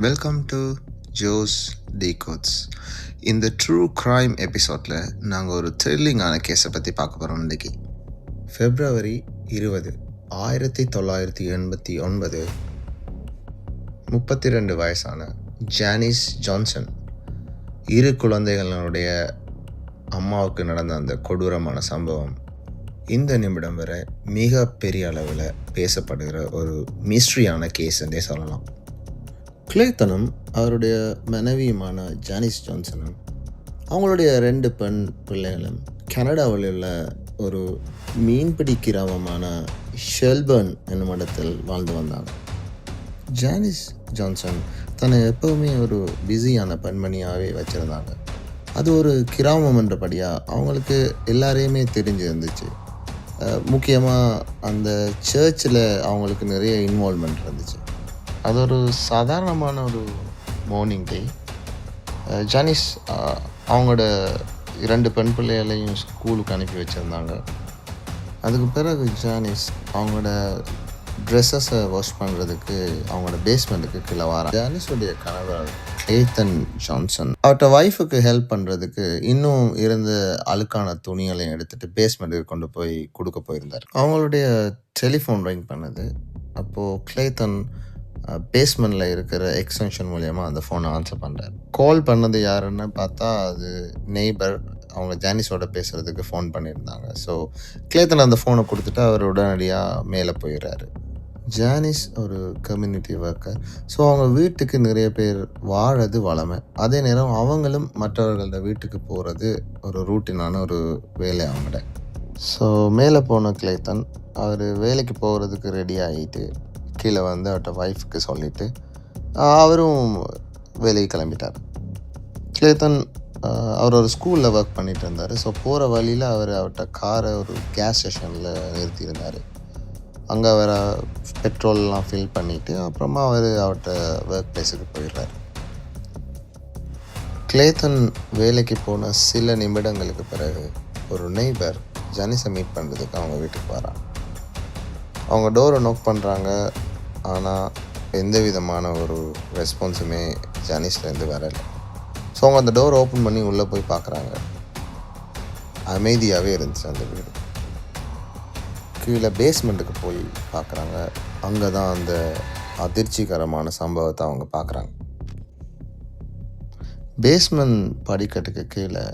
Welcome to Jose டீகோட்ஸ். இந்த true crime எபிசோடில் நாங்கள் ஒரு த்ரில்லிங்கான கேஸை பற்றி பார்க்க போகிறோம் இன்றைக்கி. February 20, 1989 32 வயசான ஜானிஸ் ஜான்சன் இரு குழந்தைகளுடைய அம்மாவுக்கு நடந்த அந்த கொடூரமான சம்பவம் இந்த நிமிடம் வரை மிக பெரிய அளவில் பேசப்படுகிற ஒரு மிஸ்ட்ரியான கேஸ்ன்றே சொல்லலாம். கிளேத்தனும் அவருடைய மனைவியுமான ஜானிஸ் ஜான்சனும் அவங்களுடைய 2 பெண் பிள்ளைகளும் கனடாவில் உள்ள ஒரு மீன்பிடி கிராமமான ஷெல்பர்ன் என்னும் இடத்தில் வாழ்ந்து வந்தாங்க. ஜானிஸ் ஜான்சன் தன்னை எப்போவுமே ஒரு பிஸியான பெண்மணியாகவே வச்சுருந்தாங்க. அது ஒரு கிராமம் என்றபடியாக அவங்களுக்கு எல்லாரையுமே தெரிஞ்சிருந்துச்சு. முக்கியமாக அந்த சர்ச்சில் அவங்களுக்கு நிறைய இன்வால்மெண்ட் இருந்துச்சு. அது ஒரு சாதாரணமான ஒரு மார்னிங் டே. ஜானிஸ் அவங்களோட 2 பெண் பிள்ளைகளையும் ஸ்கூலுக்கு அனுப்பி வச்சுருந்தாங்க. அதுக்கு பிறகு ஜானிஸ் அவங்களோட ட்ரெஸ்ஸஸை வாஷ் பண்ணுறதுக்கு அவங்களோட பேஸ்மெண்ட்டுக்கு கீழே வராங்க. ஜானிஸுடைய கணவர் கிளேத்தன் ஜான்சன் அவர்கிட்ட ஒய்ஃபுக்கு ஹெல்ப் பண்ணுறதுக்கு இன்னும் இருந்த அழுக்கான துணிகளையும் எடுத்துகிட்டு பேஸ்மெண்ட்டுக்கு கொண்டு போய் கொடுக்க போயிருந்தார். அவங்களுடைய டெலிஃபோன் ரிங் பண்ணுது. அப்போது கிளேத்தன் பேஸ்மெண்ட்டில் இருக்கிற எக்ஸ்டென்ஷன் மூலயமா அந்த ஃபோனை ஆன்சர் பண்ணுறாரு. கால் பண்ணது யாருன்னு பார்த்தா அது நெய்பர். அவங்க ஜானிஸோட பேசுகிறதுக்கு ஃபோன் பண்ணியிருந்தாங்க. ஸோ கிளேத்தன் அந்த ஃபோனை கொடுத்துட்டு அவர் உடனடியாக மேலே போயிடுறாரு. ஜானிஸ் ஒரு கம்யூனிட்டி ஒர்க்கர். ஸோ அவங்க வீட்டுக்கு நிறைய பேர் வாழறது வளமை. அதே நேரம் அவங்களும் மற்றவர்களோட வீட்டுக்கு போகிறது ஒரு ரூட்டினான ஒரு வேலை அவங்கள்ட. ஸோ மேலே போன கிளேத்தன் அவர் வேலைக்கு போகிறதுக்கு ரெடி ஆகிட்டு கீழே வந்து அவர்கிட்ட ஒய்ஃபுக்கு சொல்லிவிட்டு அவரும் வேலைக்கு கிளம்பிட்டார். கிளேத்தன் அவர் ஒரு ஸ்கூலில் ஒர்க் பண்ணிகிட்டு இருந்தார். ஸோ போகிற வழியில் அவர்கிட்ட காரை ஒரு கேஸ் ஸ்டேஷனில் நிறுத்தியிருந்தார். அங்கே அவரை பெட்ரோல்லாம் ஃபில் பண்ணிவிட்டு அப்புறமா அவர்கிட்ட ஒர்க் பிளேஸுக்கு போயிடுறார். கிளேத்தன் வேலைக்கு போன சில நிமிடங்களுக்கு பிறகு ஒரு நெய்பர் ஜானிஸை மீட் பண்ணுறதுக்கு அவங்க வீட்டுக்கு வராங்க. அவங்க டோரை நோக் பண்ணுறாங்க. ஆனால் எந்த விதமான ஒரு ரெஸ்பான்ஸுமே ஜானிஸ்லேருந்து வரலை. ஸோ அவங்க அந்த டோர் ஓப்பன் பண்ணி உள்ளே போய் பார்க்குறாங்க. அமைதியாகவே இருந்துச்சு அந்த வீடு. கீழே பேஸ்மெண்ட்டுக்கு போய் பார்க்குறாங்க. அங்கே தான் அந்த அதிர்ச்சிகரமான சம்பவத்தை அவங்க பார்க்குறாங்க. பேஸ்மெண்ட் படிக்கட்டுக்கு கீழே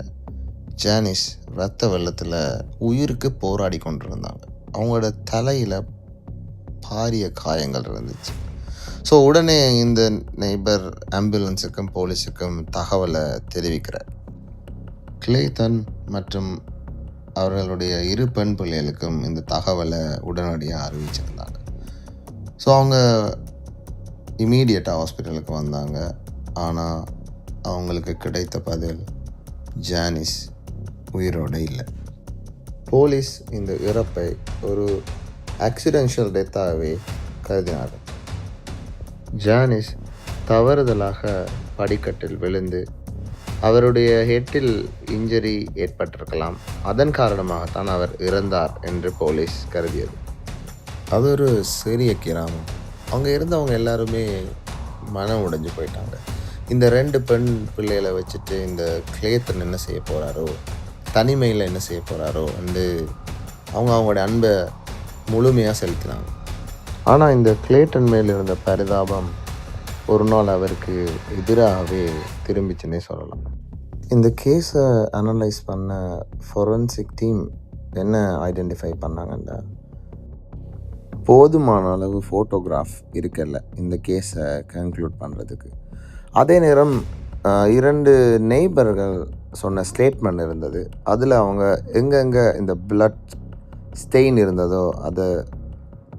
ஜானிஸ் ரத்த வெள்ளத்தில் உயிருக்கு போராடி கொண்டு இருந்தாங்க. அவங்களோட தலையில் பாரிய காயங்கள் இருந்துச்சு. ஸோ உடனே இந்த நெய்பர் ஆம்புலன்ஸுக்கும் போலீஸுக்கும் தகவலை தெரிவிக்கிறார். கிளேத்தன் மற்றும் அவர்களுடைய 2 பெண் பிள்ளைகளுக்கும் இந்த தகவலை உடனடியாக அறிவிச்சிருந்தாங்க. ஸோ அவங்க இமீடியட்டாக ஹாஸ்பிட்டலுக்கு வந்தாங்க. ஆனால் அவங்களுக்கு கிடைத்த பதில் ஜானிஸ் உயிரோடு இல்லை. போலீஸ் இந்த இறப்பை ஒரு ஆக்சிடென்ஷியல் டெத்தாகவே கருதினார். ஜானிஸ் தவறுதலாக படிக்கட்டில் விழுந்து அவருடைய ஹெட்டில் இன்ஜரி ஏற்பட்டிருக்கலாம். அதன் காரணமாகத்தான் அவர் இறந்தார் என்று போலீஸ் கருதியது. அது ஒரு சிறிய கிராமம். அங்கே இருந்தவங்க எல்லாருமே மனம் உடைஞ்சு போயிட்டாங்க. இந்த 2 பெண் பிள்ளைகளை வச்சுட்டு இந்த கிளேத்தன் என்ன செய்ய போகிறாரோ, தனிமையில் என்ன செய்ய போகிறாரோ வந்து அவங்களோட அன்பை முழுமையாக செலுத்தினாங்க. ஆனால் இந்த கிளேட்டன் மேல் இருந்த பரிதாபம் ஒரு நாள் அவருக்கு எதிராகவே திரும்பிச்சுன்னே சொல்லலாம். இந்த கேஸை அனலைஸ் பண்ண ஃபொரன்சிக் டீம் என்ன ஐடென்டிஃபை பண்ணாங்கன்னா, போதுமான அளவு ஃபோட்டோகிராஃப் இருக்கல இந்த கேஸை கன்க்ளூட் பண்ணுறதுக்கு. அதே நேரம் 2 நெய்பர்கள் சொன்ன ஸ்டேட்மெண்ட் இருந்தது. அதில் அவங்க எங்கெங்கே இந்த பிளட் ஸ்டெயின் இருந்ததோ அதை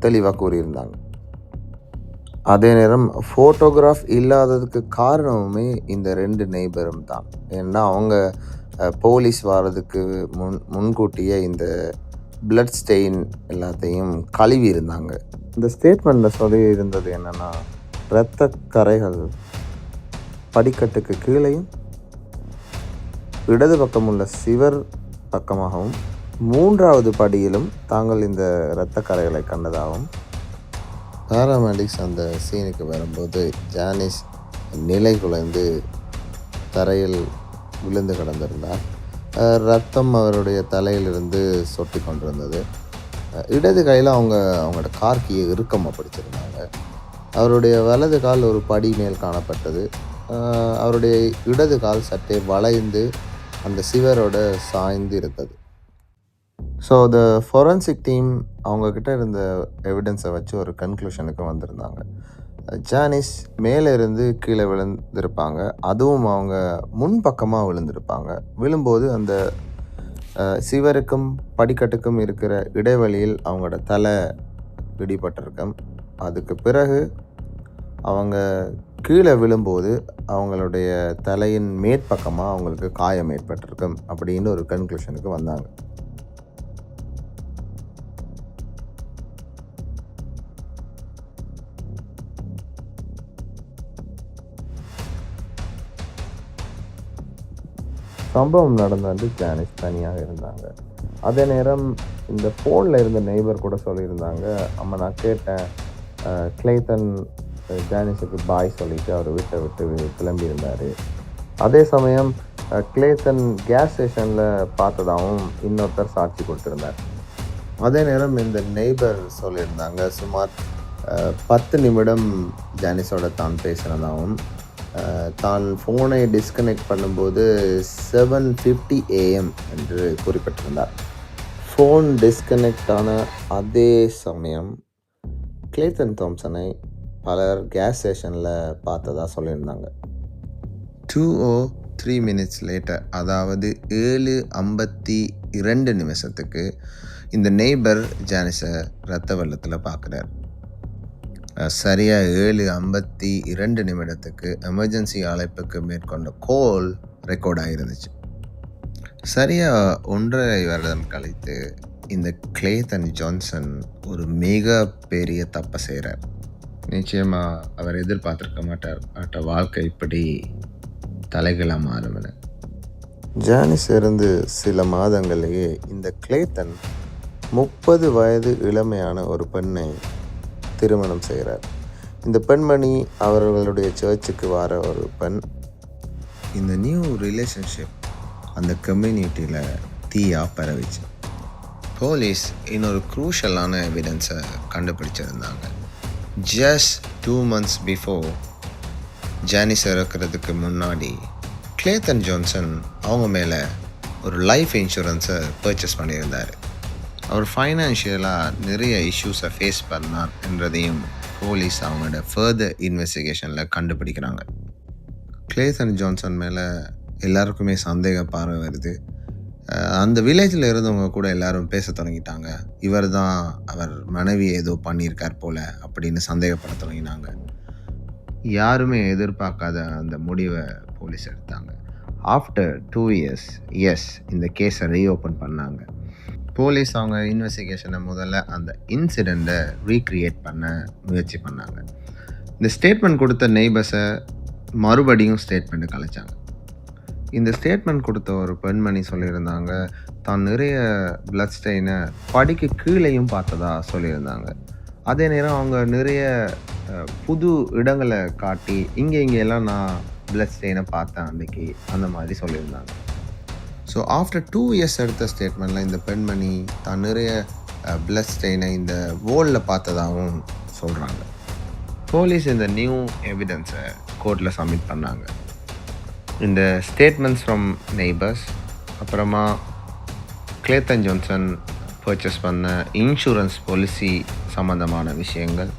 தெளிவாக கூறியிருந்தாங்க. அதே நேரம் ஃபோட்டோகிராஃப் இல்லாததுக்கு காரணமுமே இந்த 2 நெய்பரும் தான். ஏன்னா அவங்க போலீஸ் வர்றதுக்கு முன்கூட்டியே இந்த பிளட் ஸ்டெயின் எல்லாத்தையும் கழுவி இருந்தாங்க. இந்த ஸ்டேட்மெண்ட்டில் சொல்லி இருந்தது என்னென்னா, இரத்த கரைகள் படிக்கட்டுக்கு கீழேயும் இடது பக்கம் உள்ள சிவர் பக்கமாகவும் 3வது படியிலும் தாங்கள் இந்த இரத்த கரைகளை கண்டதாகவும் பாராமெடிக்ஸ் அந்த சீனுக்கு வரும்போது ஜானிஸ் நிலை குலைந்து தரையில் விழுந்து கிடந்திருந்தார். ரத்தம் அவருடைய தலையிலிருந்து சொட்டி கொண்டிருந்தது. இடது கையில் அவங்களோட கார் கீயை இறுக்கமாக பிடிச்சிருந்தாங்க. அவருடைய வலது கால் ஒரு படி மேல் காணப்பட்டது. அவருடைய இடது கால் சற்றே வளைந்து அந்த சிவரோட சாய்ந்து இருந்தது. ஸோ த ஃபொரன்சிக் டீம் அவங்கக்கிட்ட இருந்த எவிடன்ஸை வச்சு ஒரு கன்க்ளூஷனுக்கு வந்திருந்தாங்க. ஜானிஸ் மேலே இருந்து கீழே விழுந்திருப்பாங்க. அதுவும் அவங்க முன்பக்கமாக விழுந்திருப்பாங்க. விழும்போது அந்த சிவருக்கும் படிக்கட்டுக்கும் இருக்கிற இடைவெளியில் அவங்களோட தலை பிடிபட்டிருக்கும். அதுக்கு பிறகு அவங்க கீழே விழும்போது அவங்களுடைய தலையின் மேற்பக்கமாக அவங்களுக்கு காயம் ஏற்பட்டிருக்கும் அப்படின்னு ஒரு கன்க்ளூஷனுக்கு வந்தாங்க. சம்பவம் நடந்த வந்து ஜானிஸ் தனியாக இருந்தாங்க. அதே நேரம் இந்த ஃபோனில் இருந்த நெய்பர் கூட சொல்லியிருந்தாங்க, அம்மா நான் கேட்டேன், கிளேத்தன் ஜானிஸுக்கு பாய் சொல்லிவிட்டு அவர் வீட்டை விட்டு கிளம்பியிருந்தார். அதே சமயம் கிளேத்தன் கேஸ் ஸ்டேஷனில் பார்த்ததாகவும் இன்னொருத்தர் சாட்சி கொடுத்துருந்தார். அதே நேரம் இந்த நெய்பர் சொல்லியிருந்தாங்க சுமார் 10 நிமிடம் ஜானிஸோட தான் பேசினதாகவும் தான் ஃபோனை டிஸ்கனெக்ட் பண்ணும்போது 7:50 AM என்று குறிப்பிட்டிருந்தார். ஃபோன் டிஸ்கனெக்ட் ஆன அதே சமயம் கிளேத்தன் தாம்சனை பலர் கேஸ் ஸ்டேஷனில் பார்த்ததா சொல்லியிருந்தாங்க. 2:03 minutes லேட்டர், அதாவது 7:52 நிமிஷத்துக்கு இந்த நெய்பர் ஜானிஸை ரத்த வெள்ளத்தில் பார்க்குறார். சரியாக 7:52 நிமிடத்துக்கு எமர்ஜென்சி அழைப்புக்கு மேற்கொண்ட கோல் ரெக்கார்ட் ஆகிருந்துச்சு. சரியாக 1.5 வருடம் கழித்து இந்த கிளேத்தன் ஜான்சன் ஒரு மிக பெரிய தப்பை செய்கிறார். நிச்சயமாக அவர் எதிர்பார்த்துருக்க மாட்டார் வாழ்க்கை இப்படி தலைகளாக மாறும்னு. ஜானிஸ் இருந்து சில மாதங்களிலேயே இந்த கிளேத்தன் 30 வயது இளமையான ஒரு பெண்ணை திருமணம் செய்கிறார். இந்த பெண்மணி அவர்களுடைய சர்ச்சுக்கு வர ஒரு பெண். இந்த நியூ ரிலேஷன்ஷிப் அந்த கம்யூனிட்டியில் தீயாக பரவிச்சு. போலீஸ் இன்னொரு க்ரூஷலான எவிடன்ஸை கண்டுபிடிச்சிருந்தாங்க. ஜஸ்ட் 2 months பிஃபோர் ஜானிஸ் இறக்கிறதுக்கு முன்னாடி கிளேத்தன் ஜான்சன் அவங்க மேலே ஒரு லைஃப் இன்சூரன்ஸை பர்ச்சேஸ் பண்ணியிருந்தார். அவர் ஃபைனான்ஷியலாக நிறைய இஷ்யூஸை ஃபேஸ் பண்ணார் என்றதையும் போலீஸ் அவங்களோட ஃபர்தர் இன்வெஸ்டிகேஷனில் கண்டுபிடிக்கிறாங்க. கிளேத்தன் ஜான்சன் மேலே எல்லாருக்குமே சந்தேக பார்வை வருது. அந்த வில்லேஜில் இருந்தவங்க கூட எல்லாரும் பேச தொடங்கிட்டாங்க. இவர் தான் அவர் மனைவி ஏதோ பண்ணியிருக்கார் போல் அப்படின்னு சந்தேகப்பட தொடங்கினாங்க. யாருமே எதிர்பார்க்காத அந்த முடிவை போலீஸ் எடுத்தாங்க. ஆஃப்டர் 2 years இந்த கேஸை ரீஓப்பன் பண்ணாங்க. போலீஸ் அவங்க இன்வெஸ்டிகேஷனை முதல்ல அந்த இன்சிடெண்ட்டை ரீக்ரியேட் பண்ண முயற்சி பண்ணாங்க. இந்த ஸ்டேட்மெண்ட் கொடுத்த நெய்பர்ஸை மறுபடியும் ஸ்டேட்மெண்ட்டு கலைச்சாங்க. இந்த ஸ்டேட்மெண்ட் கொடுத்த ஒரு பெண்மணி சொல்லியிருந்தாங்க, தான் நிறைய பிளட் ஸ்டெயினை படிக்கு கீழேயும் பார்த்ததா சொல்லியிருந்தாங்க. அதே நேரம் அவங்க நிறைய புது இடங்களை காட்டி இங்கெல்லாம் நான் பிளட் ஸ்டெயினை பார்த்தேன் அன்றைக்கி அந்த மாதிரி சொல்லியிருந்தாங்க. ஸோ ஆஃப்டர் 2 years எடுத்த ஸ்டேட்மெண்ட்டில் இந்த பெண்மணி தான் நிறைய பிளட் ஸ்டெயினை இந்த வோலில் பார்த்ததாகவும் சொல்கிறாங்க. போலீஸ் இந்த நியூ எவிடன்ஸை கோர்ட்டில் சப்மிட் பண்ணாங்க. இந்த ஸ்டேட்மெண்ட்ஸ் ஃப்ரம் நெய்பர்ஸ், அப்புறமா கிளேத்தன் ஜான்சன் பர்ச்சேஸ் பண்ண இன்சூரன்ஸ் பாலிசி சம்மந்தமான விஷயங்கள்,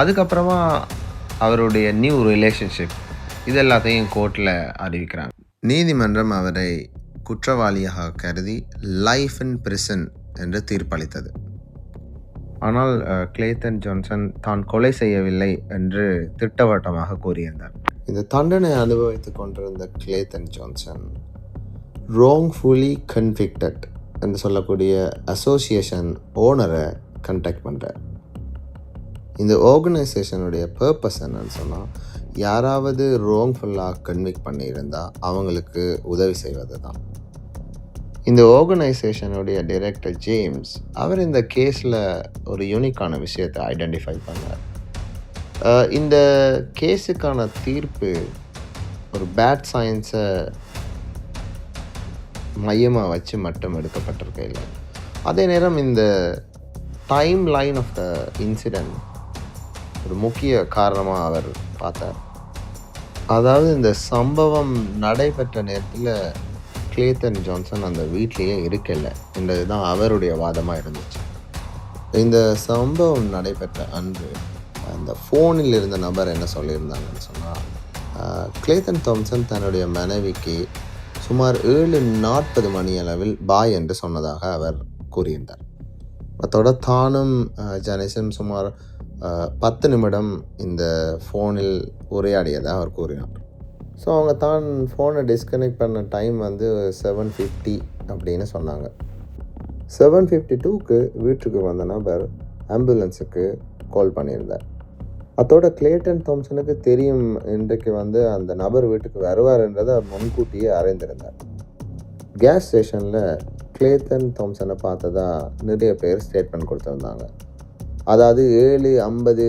அதுக்கப்புறமா அவருடைய நியூ ரிலேஷன்ஷிப், இது எல்லாத்தையும் கோர்ட்டில் அறிவிக்கிறாங்க. நீதிமன்றம் அவரை குற்றவாளியாக கருதி லைஃப் இன் பிரிசன் என்று தீர்ப்பளித்தது. ஆனால் கிளேத்தன் ஜான்சன் தான் கொலை செய்யவில்லை என்று திட்டவட்டமாக கூறியிருந்தார். இந்த தண்டனை அனுபவித்துக் கொண்டிருந்த கிளேத்தன் ஜான்சன் wrongfully convicted என்று சொல்லக்கூடிய அசோசியேஷன் ஓனரை கண்டாக்ட் பண்ணுறார். இந்த ஆர்கனைசேஷனுடைய பர்பஸ் என்னன்னு சொன்னால், யாராவது ராங்ஃபுல்லாக கன்விக்ட் பண்ணியிருந்தால் அவங்களுக்கு உதவி செய்வது தான். இந்த ஆர்கனைசேஷனுடைய டைரக்டர் ஜேம்ஸ் அவர் இந்த கேஸில் ஒரு யூனிக்கான விஷயத்தை ஐடென்டிஃபை பண்ணார். இந்த கேஸுக்கான தீர்ப்பு ஒரு பேட் சயின்ஸை மையமாக வச்சு மட்டும் எடுக்கப்பட்டிருக்கையில், அதே நேரம் இந்த time line of the incident ஒரு முக்கிய காரணமாக அவர் பார்த்தார். அதாவது இந்த சம்பவம் நடைபெற்ற நேரத்தில் கிளேத்தன் ஜான்சன் அந்த வீட்லேயே இருக்கலை என்றது தான் அவருடைய வாதமாக இருந்துச்சு. இந்த சம்பவம் நடைபெற்ற அன்று அந்த ஃபோனில் இருந்த நபர் என்ன சொல்லியிருந்தாங்கன்னு சொன்னால், கிளேத்தன் தாம்சன் தன்னுடைய மனைவிக்கு சுமார் 7:40 மணி அளவில் பாய் என்று சொன்னதாக அவர் கூறியிருந்தார். அதோட தானும் ஜானிஸும் சுமார் 10 நிமிடம் இந்த ஃபோனில் உரையாடியதாக அவர் கூறினார். ஸோ அவங்க தான் ஃபோனை டிஸ்கனெக்ட் பண்ண டைம் வந்து 7:50 அப்படின்னு சொன்னாங்க. 7:52க்கு வீட்டுக்கு வந்த நபர் ஆம்புலன்ஸுக்கு கால் பண்ணியிருந்தார். அதோட கிளேட்டன் தாம்சனுக்கு தெரியும் இன்றைக்கு வந்து அந்த நபர் வீட்டுக்கு வருவார்ன்றதை முன்கூட்டியே அறிந்திருந்தார். கேஸ் ஸ்டேஷனில் கிளேட்டன் தாம்சனை பார்த்ததா நிறைய பேர் ஸ்டேட்மெண்ட் கொடுத்துருந்தாங்க. அதாவது 7:50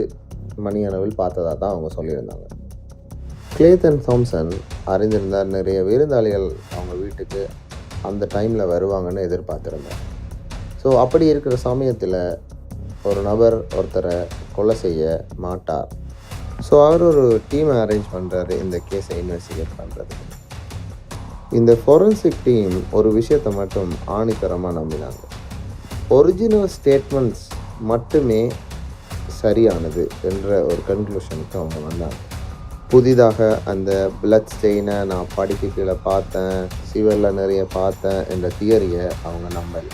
மணி அளவில் பார்த்ததா தான் அவங்க சொல்லியிருந்தாங்க. கிளேட்டன் தாம்சன் அறிந்திருந்தார் நிறைய விருந்தாளிகள் அவங்க வீட்டுக்கு அந்த டைமில் வருவாங்கன்னு எதிர்பார்த்துருந்தார். ஸோ அப்படி இருக்கிற சமயத்தில் ஒரு நபர் ஒருத்தரை கொலை செய்ய மாட்டார். ஸோ அவர் ஒரு டீமை அரேஞ்ச் பண்ணுறாரு இந்த கேஸை இன்வெஸ்டிகேட் பண்ணுறதுக்கு. இந்த ஃபோரன்சிக் டீம் ஒரு விஷயத்தை மட்டும் ஆணித்தரமாக நம்பினாங்க. ஒரிஜினல் ஸ்டேட்மெண்ட்ஸ் மட்டுமே சரியானது என்ற ஒரு கன்க்ளூஷனுக்கு அவங்க வந்தாங்க. புதிதாக அந்த பிளட் ஸ்டெயினை நான் படிக்க கீழே பார்த்தேன், சிவரில் நிறைய பார்த்தேன் என்ற தியரியை அவங்க நம்பலை.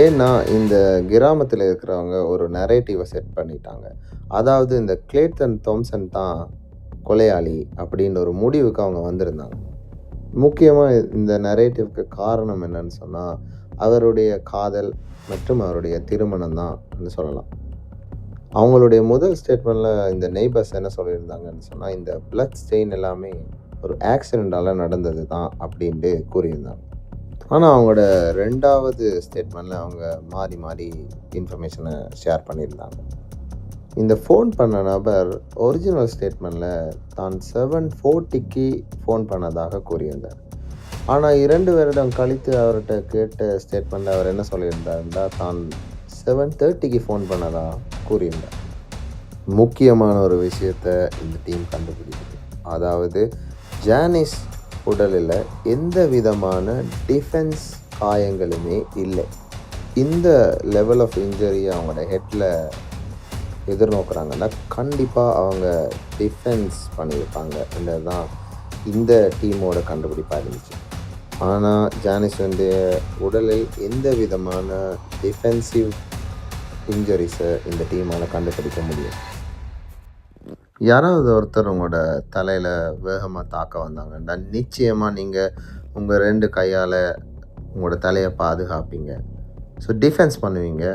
ஏன்னா இந்த கிராமத்தில் இருக்கிறவங்க ஒரு நரேட்டிவை செட் பண்ணிட்டாங்க. அதாவது இந்த கிளேட்டன் தாம்சன் தான் கொலையாளி அப்படின்ற ஒரு முடிவுக்கு அவங்க வந்திருந்தாங்க. முக்கியமாக இந்த நரேட்டிவ்க்கு காரணம் என்னன்னு சொன்னால் அவருடைய காதல் மற்றும் அவருடைய திருமணம் தான் சொல்லலாம். அவங்களுடைய முதல் ஸ்டேட்மெண்ட்டில் இந்த நெய்பர்ஸ் என்ன சொல்லியிருந்தாங்கன்னு சொன்னால், இந்த பிளட் ஸ்டெயின் எல்லாமே ஒரு ஆக்சிடெண்ட்டால் நடந்தது தான் அப்படின்ட்டு கூறியிருந்தாங்க. ஆனால் அவங்களோட 2வது ஸ்டேட்மெண்ட்டில் அவங்க மாறி மாறி இன்ஃபர்மேஷனை ஷேர் பண்ணியிருந்தாங்க. இந்த ஃபோன் பண்ண நபர் ஒரிஜினல் ஸ்டேட்மெண்ட்டில் தான் 7:40க்கு ஃபோன் பண்ணதாக கூறியிருந்தார். ஆனால் 2 வருடம் கழித்து அவர்கிட்ட கேட்ட ஸ்டேட்மெண்ட்டில் அவர் என்ன சொல்லியிருந்தாருன்னா தான் 7:30க்கு ஃபோன் பண்ணதாக கூறியிருந்தார். முக்கியமான ஒரு விஷயத்தை இந்த டீம் கண்டுபிடிக்குது. அதாவது ஜானிஸ் உடலில் எந்த விதமான டிஃபென்ஸ் காயங்களுமே இல்லை. இந்த லெவல் ஆஃப் இன்ஜரி அவங்களோட ஹெட்டில் எதிர்நோக்குறாங்கன்னா கண்டிப்பாக அவங்க டிஃபென்ஸ் பண்ணியிருப்பாங்க என்றது தான் இந்த டீமோட கண்டுபிடிப்பாக இருந்துச்சு. ஆனால் ஜானிஸ் வந்து உடலில் எந்த விதமான டிஃபென்சிவ் இன்ஜரிஸை இந்த டீமால் கண்டுபிடிக்க முடியும். யாராவது ஒருத்தர் உங்களோட தலையில் வேகமாக தாக்க வந்தாங்கன்னா நிச்சயமாக நீங்கள் உங்கள் 2 கையால் உங்களோட தலையை பாதுகாப்பீங்க. ஸோ டிஃபென்ஸ் பண்ணுவீங்க.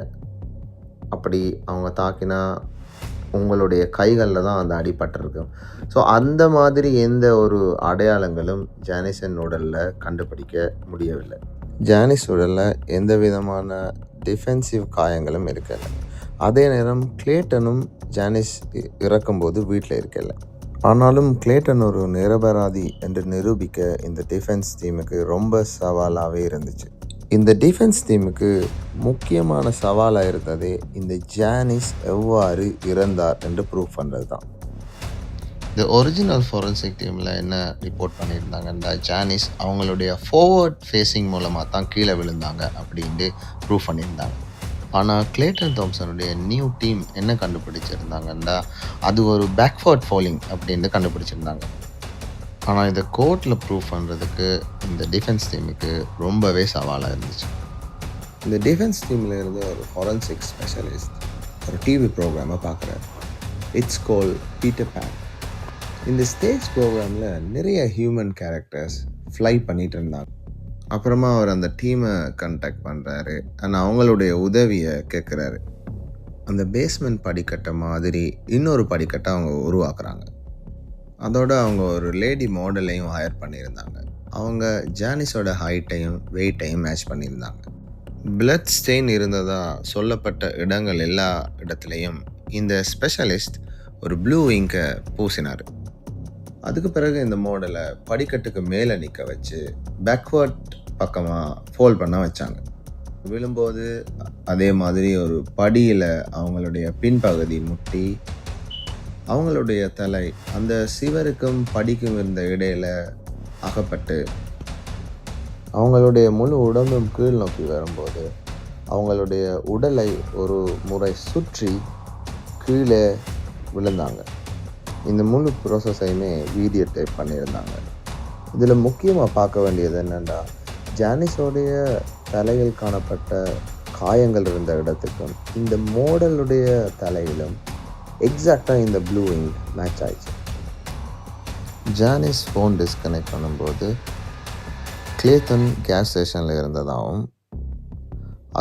அப்படி அவங்க தாக்கினா உங்களுடைய கைகளில் தான் அந்த அடிபட்டிருக்கும். ஸோ அந்த மாதிரி எந்த ஒரு அடையாளங்களும் ஜானிஸின் உடலில் கண்டுபிடிக்க முடியவில்லை. ஜானிஸ் உடலில் எந்த விதமான டிஃபென்சிவ் காயங்களும் இருக்கலை. அதே நேரம் கிளேட்டனும் ஜானிஸ் இறக்கும்போது வீட்டில் இருக்கல. ஆனாலும் கிளேட்டன் ஒரு நிரபராதி என்று நிரூபிக்க இந்த டிஃபென்ஸ் டீமுக்கு ரொம்ப சவாலாகவே இருந்துச்சு. இந்த டிஃபென்ஸ் டீமுக்கு முக்கியமான சவாலாக இருந்ததே இந்த ஜானிஸ் எவ்வாறு இறந்தார் என்று ப்ரூவ் பண்ணுறது தான். இந்த ஒரிஜினல் ஃபோரன்சிக் டீமில் என்ன ரிப்போர்ட் பண்ணியிருந்தாங்கன்னா ஜானிஸ் அவங்களுடைய ஃபார்வர்ட் ஃபேஸிங் மூலமாக தான் கீழே விழுந்தாங்க அப்படின்ட்டு ப்ரூவ் பண்ணியிருந்தாங்க. ஆனால் கிளேட்டன் தாம்சனுடைய நியூ டீம் என்ன கண்டுபிடிச்சிருந்தாங்கன்னா அது ஒரு பேக்வர்ட் ஃபாலிங் அப்படின்னு கண்டுபிடிச்சிருந்தாங்க. ஆனால் இதை கோர்ட்டில் ப்ரூவ் பண்ணுறதுக்கு இந்த டிஃபென்ஸ் டீமுக்கு ரொம்பவே சவாலாக இருந்துச்சு. இந்த டிஃபென்ஸ் டீமில் இருந்து ஒரு ஃபாரன்சிக் ஸ்பெஷலிஸ்ட் ஒரு டிவி ப்ரோக்ராமை பார்க்குறாரு. It's call Peter Pan. இந்த ஸ்டேஜ் ப்ரோக்ராமில் நிறைய ஹியூமன் கேரக்டர்ஸ் ஃப்ளை பண்ணிகிட்டு இருந்தாங்க. அப்புறமா அவர் அந்த டீமை கான்டாக்ட் பண்ணுறாரு. ஆனால் அவங்களுடைய உதவியை கேட்குறாரு. அந்த பேஸ்மெண்ட் படிக்கட்டை மாதிரி இன்னொரு படிக்கட்டை அவங்க உருவாக்குறாங்க. அதோடு அவங்க ஒரு லேடி மாடலையும் ஹையர் பண்ணியிருந்தாங்க. அவங்க ஜானிஸோட ஹைட்டையும் வெயிட்டையும் மேட்ச் பண்ணியிருந்தாங்க. பிளட் ஸ்டெயின் இருந்ததாக சொல்லப்பட்ட இடங்கள் எல்லா இடத்துலையும் இந்த ஸ்பெஷலிஸ்ட் ஒரு ப்ளூ இங்கை பூசினார். அதுக்கு பிறகு இந்த மாடலை படிக்கட்டுக்கு மேலே நிற்க வச்சு பேக்வர்ட் பக்கமாக ஃபோல்ட் பண்ண வச்சாங்க. விழும்போது அதே மாதிரி ஒரு படியில் அவங்களுடைய பின்பகுதி முட்டி அவங்களுடைய தலை அந்த சிவருக்கும் படிக்கும் இருந்த இடையில் அகப்பட்டு அவங்களுடைய முழு உடம்பும் கீழ் நோக்கி வரும்போது அவங்களுடைய உடலை ஒரு முறை சுற்றி கீழே விழுந்தாங்க. இந்த முழு ப்ராசஸையுமே வீடியோ டேப் பண்ணியிருந்தாங்க. இதில் முக்கியமாக பார்க்க வேண்டியது என்னென்னா, ஜானிஸோடைய தலையில் காணப்பட்ட காயங்கள் இருந்த இடத்துக்கும் இந்த மாடலுடைய தலையிலும் எக்ஸாக்டாக இந்த ப்ளூ இங்க் மேட்ச் ஆயிடுச்சு. ஜானிஸ் ஃபோன் டிஸ்கனெக்ட் பண்ணும்போது கிளேட்டன் கேஸ் ஸ்டேஷனில் இருந்ததாகவும்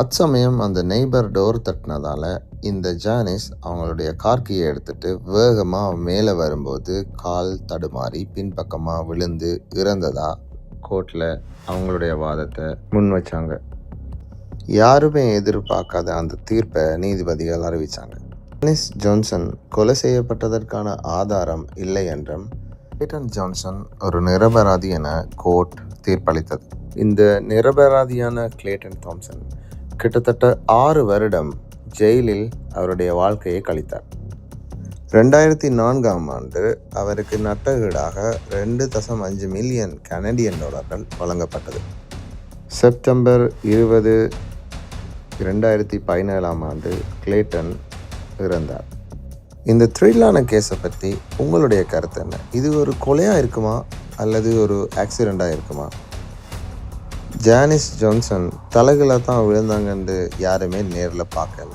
அச்சமயம் அந்த நெய்பர் டோர் தட்டினதால் இந்த ஜானிஸ் அவங்களுடைய கார் கீயை எடுத்துகிட்டு வேகமாக மேலே வரும்போது கால் தடுமாறி பின்பக்கமாக விழுந்து இறந்ததா கோர்ட்டில் அவங்களுடைய வாதத்தை முன் வச்சாங்க. யாருமே எதிர்பார்க்காத அந்த தீர்ப்பை நீதிபதிகள் அறிவித்தாங்க. ஜானிஸ் ஜான்சன் கொலை செய்யப்பட்டதற்கான ஆதாரம் இல்லை என்றும் கிளேட்டன் ஜான்சன் ஒரு நிரபராதி என கோர்ட் தீர்ப்பளித்தது. இந்த நிரபராதியான கிளேட்டன் தாம்சன் கிட்டத்தட்ட 6 வருடம் ஜெயிலில் அவருடைய வாழ்க்கையை கழித்தார். 2004ஆம் ஆண்டு அவருக்கு நட்டகீடாக 2.5 மில்லியன் கனடியன் டாலர்கள் வழங்கப்பட்டது. செப்டம்பர் 20, 2017ஆம் ஆண்டு கிளேட்டன் இறந்தார். இந்த த்ரில்லான கேஸை பற்றி உங்களுடைய கருத்து என்ன? இது ஒரு கொலையாக இருக்குமா அல்லது ஒரு ஆக்சிடெண்ட்டாக இருக்குமா? ஜானிஸ் ஜான்சன் தலைகளாக தான் விழுந்தாங்கன்னு யாருமே நேரில் பார்க்கல.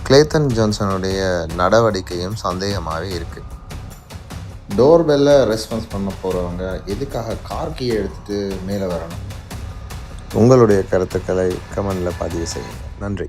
கிளேட்டன் ஜான்சனுடைய நடவடிக்கையும் சந்தேகமாகவே இருக்குது. டோர் பெல்ல ரெஸ்பான்ஸ் பண்ண போகிறவங்க எதுக்காக கார் கீயை எடுத்துகிட்டு மேலே வரணும்? உங்களுடைய கருத்துக்களை கமெண்டில் பதிவு செய்யுங்க. நன்றி.